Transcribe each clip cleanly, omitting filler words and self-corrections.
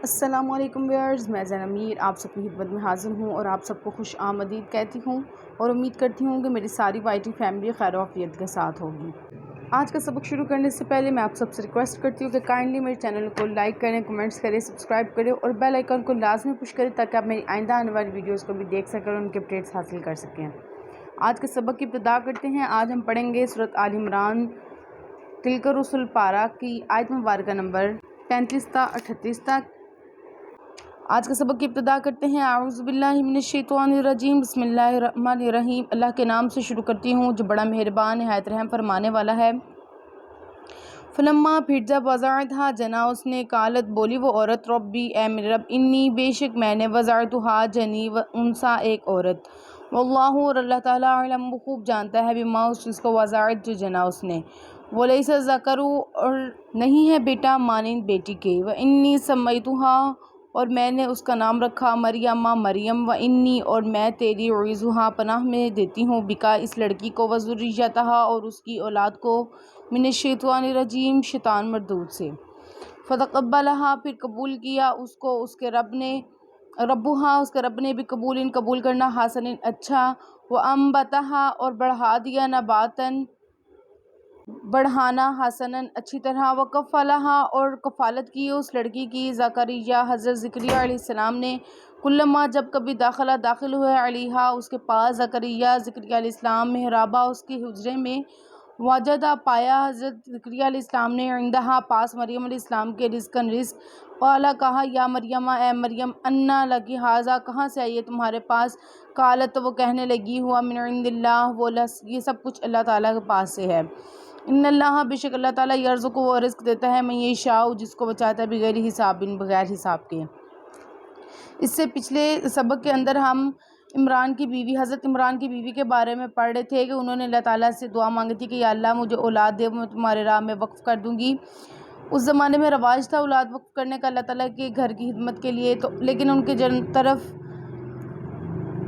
السلام علیکم ویئرز، میں زینب میر آپ سب کی خدمت میں حاضر ہوں اور آپ سب کو خوش آمدید کہتی ہوں اور امید کرتی ہوں کہ میری ساری وائی ٹی فیملی خیر و عافیت کے ساتھ ہوگی۔ آج کا سبق شروع کرنے سے پہلے میں آپ سب سے ریکویسٹ کرتی ہوں کہ کائنڈلی میرے چینل کو لائک کریں، کمنٹس کریں، سبسکرائب کریں اور بیل آئیکن کو لازمی پش کریں تاکہ آپ میری آئندہ آنے والی ویڈیوز کو بھی دیکھ سکیں اور ان کے اپڈیٹس حاصل کر سکیں۔ آج کے سبق کی ابتدا کرتے ہیں۔ آج ہم پڑھیں گے سورۃ آل عمران تلک الرسل پارہ کی آیت مبارکہ نمبر 35 تا 38 تک۔ آج کے سبق کی ابتدا کرتے ہیں۔ اعوذ باللہ من الشیطان الرجیم، بسم اللہ الرحمن الرحیم۔ اللہ کے نام سے شروع کرتی ہوں جو بڑا مہربان نہایت رحم فرمانے والا ہے۔ فلما پھر جب وضعتھا جنا اس نے، قالت بولی وہ عورت، ربی اے میرے رب، انی بے شک میں نے، وضعتھا جنی انسا ایک عورت، واللہ اور اللہ تعالیٰ علم خوب جانتا ہے، بما اس چیز کو وضعت جو جنا اس نے، ولیس الذکر اور نہیں ہے بیٹا مانند بیٹی کے، وانی سمیتھا اور میں نے اس کا نام رکھا مریم مریم، وانی اور میں تیری اعیذھا پناہ میں دیتی ہوں، بکا اس لڑکی کو، وذریتھا اور اس کی اولاد کو، من الشیطان الرجیم شیطان مردود سے، فتقبلھا پھر قبول کیا اس کو اس کے رب نے، ربھا اس کے رب نے، بھی قبول کرنا، حسن اچھا، وانبتھا اور بڑھا دیا، نباتن بڑھانا، حسناً اچھی طرح، وکفلھا اور کفالت کی اس لڑکی کی، زکریا حضرت زکریا علیہ السلام نے، کلما جب کبھی داخل ہوئے، علیہا اس کے پاس، زکریا علیہ السلام، محرابہ اس کے حجرے میں، وجدہ پایا حضرت زکریا علیہ السلام نے، عندہا پاس مریم علیہ السلام کے، رزقاً رزق، قالا کہا، یا مریم اے مریم، انا لکی ھذا کہاں سے آئی ہے تمہارے پاس، قالت تو وہ کہنے لگی، ہوا من عند اللہ وہ یہ سب کچھ اللہ تعالیٰ کے پاس سے ہے، ان اللہ بے شک اللہ تعالیٰ یرزق وہ رزق دیتا ہے، من یشاء جس کو وہ چاہتا ہے، بغیر حساب بغیر حساب کے۔ اس سے پچھلے سبق کے اندر ہم عمران کی بیوی حضرت عمران کی بیوی کے بارے میں پڑھ رہے تھے کہ انہوں نے اللہ تعالیٰ سے دعا مانگی تھی کہ یا اللہ مجھے اولاد دے، میں تمہارے راہ میں وقف کر دوں گی۔ اس زمانے میں رواج تھا اولاد وقف کرنے کا اللہ تعالیٰ کے گھر کی خدمت کے لیے، تو لیکن ان کے طرف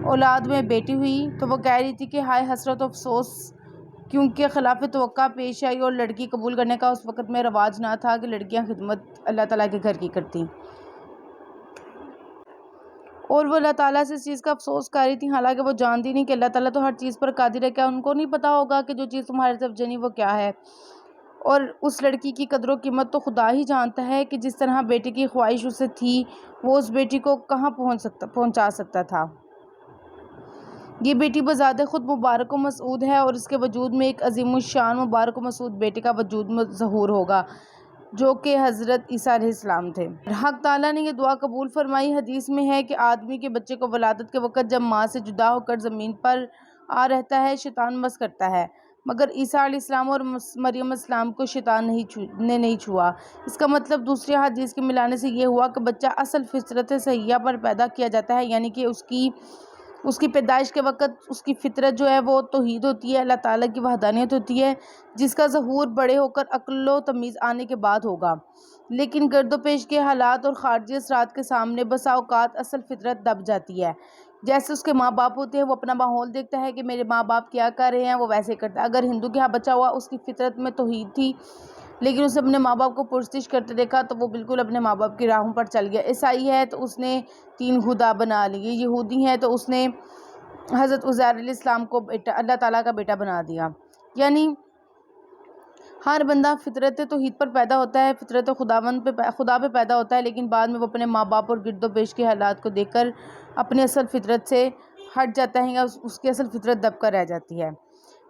اولاد میں بیٹی ہوئی تو وہ کہہ رہی تھی کہ ہائے حسرت و افسوس، کیونکہ خلاف توقع پیش آئی اور لڑکی قبول کرنے کا اس وقت میں رواج نہ تھا کہ لڑکیاں خدمت اللہ تعالیٰ کے گھر کی کرتیں، اور وہ اللہ تعالیٰ سے اس چیز کا افسوس کر رہی تھی، حالانکہ وہ جانتی نہیں کہ اللہ تعالیٰ تو ہر چیز پر قادر ہے، کیا ان کو نہیں پتا ہوگا کہ جو چیز تمہاری طرف جنی وہ کیا ہے، اور اس لڑکی کی قدر و قیمت تو خدا ہی جانتا ہے کہ جس طرح بیٹی کی خواہش اسے تھی وہ اس بیٹی کو کہاں پہنچا سکتا تھا۔ یہ بیٹی بذات خود مبارک و مسعود ہے اور اس کے وجود میں ایک عظیم الشان مبارک و مسعود بیٹے کا وجود ظہور ہوگا جو کہ حضرت عیسیٰ علیہ السلام تھے۔ حق تعالیٰ نے یہ دعا قبول فرمائی۔ حدیث میں ہے کہ آدمی کے بچے کو ولادت کے وقت جب ماں سے جدا ہو کر زمین پر آ رہتا ہے، شیطان مس کرتا ہے، مگر عیسیٰ علیہ السلام اور مریم علیہ السلام کو شیطان نے نہیں چھوا۔ اس کا مطلب دوسری حدیث کے ملانے سے یہ ہوا کہ بچہ اصل فطرت صحیحہ پر پیدا کیا جاتا ہے، یعنی کہ اس کی پیدائش کے وقت اس کی فطرت جو ہے وہ توحید ہوتی ہے، اللہ تعالیٰ کی وحدانیت ہوتی ہے، جس کا ظہور بڑے ہو کر عقل و تمیز آنے کے بعد ہوگا، لیکن گرد و پیش کے حالات اور خارجی اثرات کے سامنے بسا اوقات اصل فطرت دب جاتی ہے۔ جیسے اس کے ماں باپ ہوتے ہیں، وہ اپنا ماحول دیکھتا ہے کہ میرے ماں باپ کیا کر رہے ہیں، وہ ویسے کرتا ہے۔ اگر ہندو کے ہاں بچہ ہوا، اس کی فطرت میں توحید تھی لیکن اس نے اپنے ماں باپ کو پرستش کرتے دیکھا تو وہ بالکل اپنے ماں باپ کی راہوں پر چل گیا۔ عیسائی ہے تو اس نے 3 خدا بنا لیے، یہودی ہے تو اس نے حضرت عزیر علیہ السلام کو اللہ تعالیٰ کا بیٹا بنا دیا۔ یعنی ہر بندہ فطرت توحید پر پیدا ہوتا ہے، فطرت خدا پہ پیدا ہوتا ہے، لیکن بعد میں وہ اپنے ماں باپ اور گرد و پیش کے حالات کو دیکھ کر اپنی اصل فطرت سے ہٹ جاتا ہے یا اس کی اصل فطرت دب کر رہ جاتی ہے،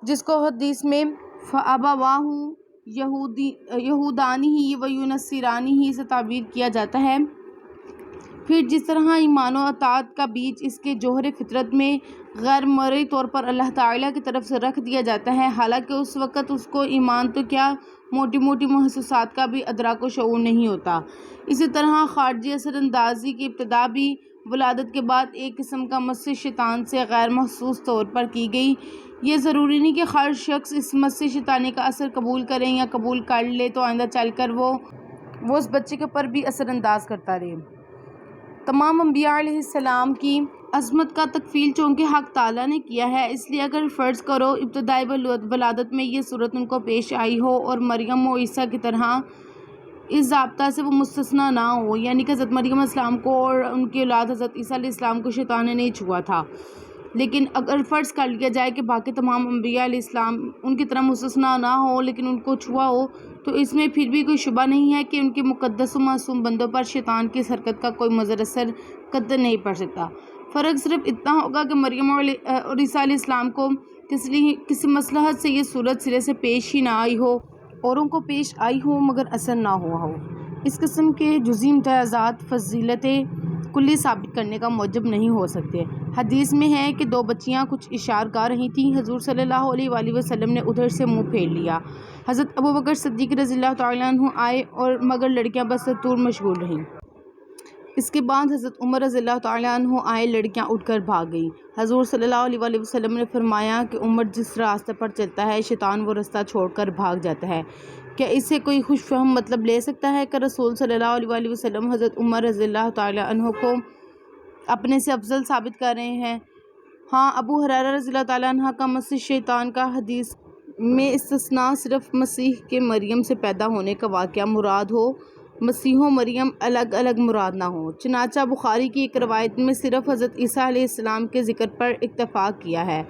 جس کو حدیث میں فَأَبَوَاهُ یہودانہ و ینصرانہ سے تعبیر کیا جاتا ہے۔ پھر جس طرح ایمان و اطاعت کا بیج اس کے جوہر فطرت میں غیر مرئی طور پر اللہ تعالیٰ کی طرف سے رکھ دیا جاتا ہے، حالانکہ اس وقت اس کو ایمان تو کیا موٹی موٹی محسوسات کا بھی ادراک و شعور نہیں ہوتا۔ اسی طرح خارجی اثر اندازی کی ابتدا بھی ولادت کے بعد ایک قسم کا مس شیطان سے غیر محسوس طور پر کی گئی۔ یہ ضروری نہیں کہ ہر شخص اس مس شیطانی کا اثر قبول کرے یا قبول کر لے تو آئندہ چل کر وہ اس بچے کے اوپر بھی اثر انداز کرتا رہے۔ تمام انبیاء علیہ السلام کی عظمت کا تکفیل چونکہ حق تعالیٰ نے کیا ہے، اس لیے اگر فرض کرو ابتدائی ولادت میں یہ صورت ان کو پیش آئی ہو اور مریم و عیسیٰ کی طرح اس ضابطہ سے وہ مستثنا نہ ہو، یعنی کہ حضرت مریم علیہ السلام کو اور ان کی اولاد حضرت عیسیٰ علیہ السلام کو شیطان نے نہیں چھوا تھا، لیکن اگر فرض کر لیا جائے کہ باقی تمام انبیاء علیہ السلام ان کی طرح مستثنا نہ ہو لیکن ان کو چھوا ہو، تو اس میں پھر بھی کوئی شبہ نہیں ہے کہ ان کے مقدس و معصوم بندوں پر شیطان کی اس حرکت کا کوئی مضر اثر قطعاً نہیں پڑ سکتا۔ فرق صرف اتنا ہوگا کہ مریم اور عیسیٰ علیہ السلام کو کسی مصلحت سے یہ صورت سرے سے پیش ہی نہ آئی ہو، اوروں کو پیش آئی ہو مگر اثر نہ ہوا ہو۔ اس قسم کے جزئی امتیازات فضیلت کلی ثابت کرنے کا موجب نہیں ہو سکتے۔ حدیث میں ہے کہ 2 بچیاں کچھ اشعار گا رہی تھیں، حضور صلی اللہ علیہ وآلہ وسلم نے ادھر سے منہ پھیر لیا۔ حضرت ابوبکر صدیق رضی اللہ تعالیٰ عنہ آئے اور مگر لڑکیاں بس طور مشغول رہیں۔ اس کے بعد حضرت عمر رضی اللہ تعالیٰ عنہ آئے، لڑکیاں اٹھ کر بھاگ گئیں۔ حضور صلی اللہ علیہ وآلہ وسلم نے فرمایا کہ عمر جس راستے پر چلتا ہے شیطان وہ راستہ چھوڑ کر بھاگ جاتا ہے۔ کیا اس سے کوئی خوش فہم مطلب لے سکتا ہے کہ رسول صلی اللہ علیہ وآلہ وسلم حضرت عمر رضی اللہ تعالیٰ عنہ کو اپنے سے افضل ثابت کر رہے ہیں؟ ہاں، ابو ہریرہ رضی اللہ تعالیٰ عنہ کا مسیح شیطان کا حدیث میں استثناء صرف مسیح کے مریم سے پیدا ہونے کا واقعہ مراد ہو، مسیح و مریم الگ الگ مراد نہ ہو۔ چنانچہ بخاری کی ایک روایت میں صرف حضرت عیسیٰ علیہ السلام کے ذکر پر اتفاق کیا ہے۔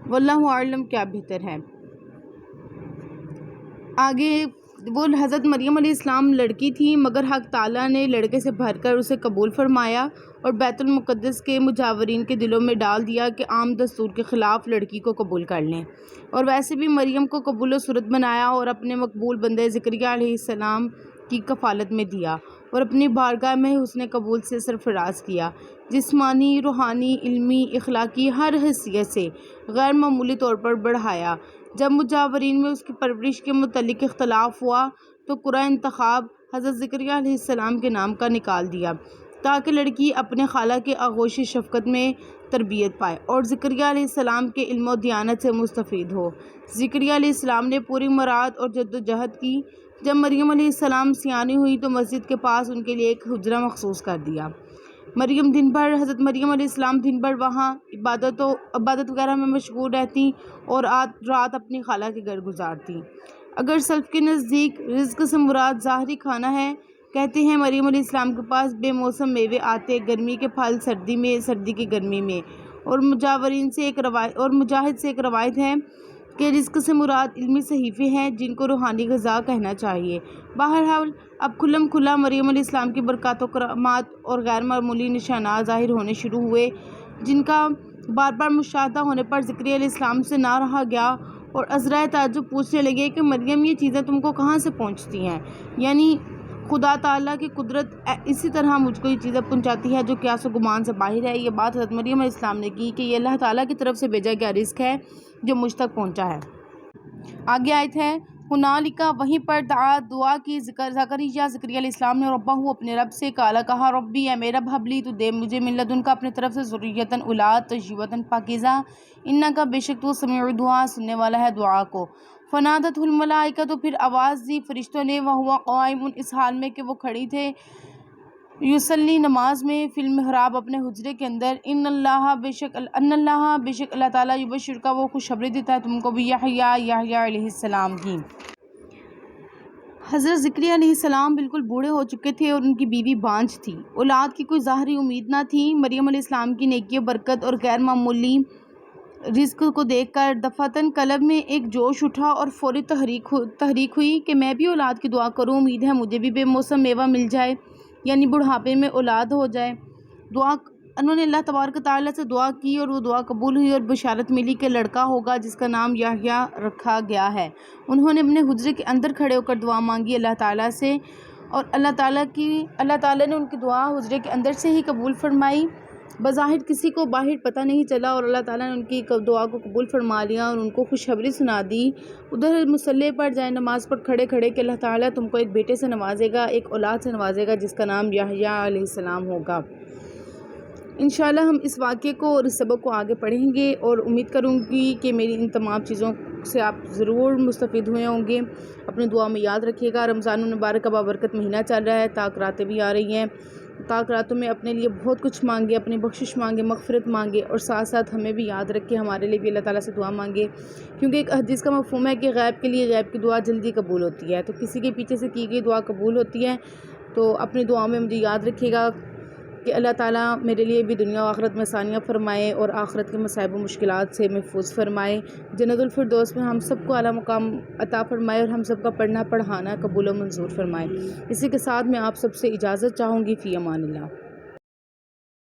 واللہ اعلم کیا بہتر ہے۔ آگے وہ حضرت مریم علیہ السلام لڑکی تھی مگر حق تعالیٰ نے لڑکے سے بھر کر اسے قبول فرمایا اور بیت المقدس کے مجاورین کے دلوں میں ڈال دیا کہ عام دستور کے خلاف لڑکی کو قبول کر لیں، اور ویسے بھی مریم کو قبول و صورت بنایا اور اپنے مقبول بندے زکریا علیہ السلام کی کفالت میں دیا اور اپنی بارگاہ میں حسن قبول سے سرفراز کیا، جسمانی، روحانی، علمی، اخلاقی ہر حیثیت سے غیر معمولی طور پر بڑھایا۔ جب مجاورین میں اس کی پرورش کے متعلق اختلاف ہوا تو قرعہ انتخاب حضرت زکریا علیہ السلام کے نام کا نکال دیا تاکہ لڑکی اپنے خالہ کے آغوش شفقت میں تربیت پائے اور زکریا علیہ السلام کے علم و دیانت سے مستفید ہو۔ زکریا علیہ السلام نے پوری مراد اور جد و جہد کی۔ جب مریم علیہ السلام سیانی ہوئی تو مسجد کے پاس ان کے لیے ایک حجرہ مخصوص کر دیا۔ حضرت مریم علیہ السلام دن بھر وہاں عبادت وغیرہ میں مشغول رہتی اور رات اپنی خالہ کے گھر گزارتی۔ اگر سلف کے نزدیک رزق سے مراد ظاہری کھانا ہے، کہتے ہیں مریم علیہ السلام کے پاس بے موسم میوے آتے، گرمی کے پھل سردی میں، سردی کی گرمی میں، اور مجاہد سے ایک روایت ہے کہ رزق سے مراد علمی صحیفے ہیں جن کو روحانی غذا کہنا چاہیے۔ بہرحال اب کھلم کھلا مریم علیہ السلام کی برکات و کرامات اور غیر معمولی نشانات ظاہر ہونے شروع ہوئے، جن کا بار بار مشاہدہ ہونے پر زکریا علیہ السلام سے نہ رہا گیا اور عذرائے تعجب پوچھنے لگے کہ مریم یہ چیزیں تم کو کہاں سے پہنچتی ہیں؟ یعنی خدا تعالیٰ کی قدرت اسی طرح مجھ کو یہ چیزیں پہنچاتی ہے جو قیاس و گمان سے باہر ہے۔ یہ بات حضرت مریم علیہ السلام نے کی کہ یہ اللہ تعالیٰ کی طرف سے بھیجا گیا رزق ہے جو مجھ تک پہنچا ہے۔ آگے آیت ہے ہنالکا، وہیں پر دعا کی زکریا علیہ السلام نے ربہ اپنے رب سے، کالا کہا ربی اے میرا رب، حبلی تو دے مجھے من لدن کا اپنے طرف سے ذریۃ اولاد طیبۃ پاکیزہ، انکا بے شک تو سمیع دعا سننے والا ہے دعا کو۔ فنادت الملائکہ، تو پھر آواز دی فرشتوں نے، وہو قائم، اس حال میں کہ وہ کھڑی تھے، یصلی نماز میں، فی المحراب اپنے حجرے کے اندر، ان اللہ بے شک اللہ تعالیٰ یبشر کا وہ خوشخبری دیتا ہے تم کو بھی یحییٰ علیہ السلام کی۔ حضرت زکریا علیہ السلام بالکل بوڑھے ہو چکے تھے اور ان کی بیوی بانجھ تھی، اولاد کی کوئی ظاہری امید نہ تھی۔ مریم علیہ السلام کی نیکی و برکت اور غیر معمولی رزق کو دیکھ کر دفعتاً قلب میں ایک جوش اٹھا اور فوری تحریک ہوئی کہ میں بھی اولاد کی دعا کروں، امید ہے مجھے بھی بے موسم میوہ مل جائے، یعنی بڑھاپے میں اولاد ہو جائے۔ انہوں نے اللہ تبارک تعالیٰ سے دعا کی اور وہ دعا قبول ہوئی اور بشارت ملی کہ لڑکا ہوگا جس کا نام یحییٰ رکھا گیا ہے۔ انہوں نے اپنے حجرے کے اندر کھڑے ہو کر دعا مانگی اللہ تعالیٰ سے، اور اللہ تعالیٰ نے ان کی دعا حجرے کے اندر سے ہی قبول فرمائی۔ بظاہر کسی کو باہر پتہ نہیں چلا اور اللہ تعالیٰ نے ان کی دعا کو قبول فرما لیا اور ان کو خوشخبری سنا دی۔ ادھر مصلی پر جائے نماز پر کھڑے کہ اللہ تعالیٰ تم کو ایک بیٹے سے نوازے گا، ایک اولاد سے نوازے گا جس کا نام یحییٰ علیہ السلام ہوگا۔ انشاءاللہ ہم اس واقعے کو اور اس سبق کو آگے پڑھیں گے اور امید کروں گی کہ میری ان تمام چیزوں سے آپ ضرور مستفید ہوئے ہوں گے۔ اپنی دعا میں یاد رکھیے گا۔ رمضان المبارک کا بابرکت مہینہ چل رہا ہے، تاک راتیں بھی آ رہی ہیں، پاک راتوں میں اپنے لیے بہت کچھ مانگے، اپنی بخشش مانگے، مغفرت مانگے، اور ساتھ ساتھ ہمیں بھی یاد رکھے، ہمارے لیے بھی اللہ تعالیٰ سے دعا مانگے، کیونکہ ایک حدیث کا مفہوم ہے کہ غیب کے لیے غیب کی دعا جلدی قبول ہوتی ہے، تو کسی کے پیچھے سے کی گئی دعا قبول ہوتی ہے۔ تو اپنی دعاؤں میں مجھے یاد رکھیے گا کہ اللہ تعالیٰ میرے لیے بھی دنیا و آخرت میں آسانیاں فرمائے اور آخرت کے مصائب و مشکلات سے محفوظ فرمائے، جنت الفردوس میں ہم سب کو اعلیٰ مقام عطا فرمائے، اور ہم سب کا پڑھنا پڑھانا قبول و منظور فرمائے۔ اسی کے ساتھ میں آپ سب سے اجازت چاہوں گی، فی امان اللہ۔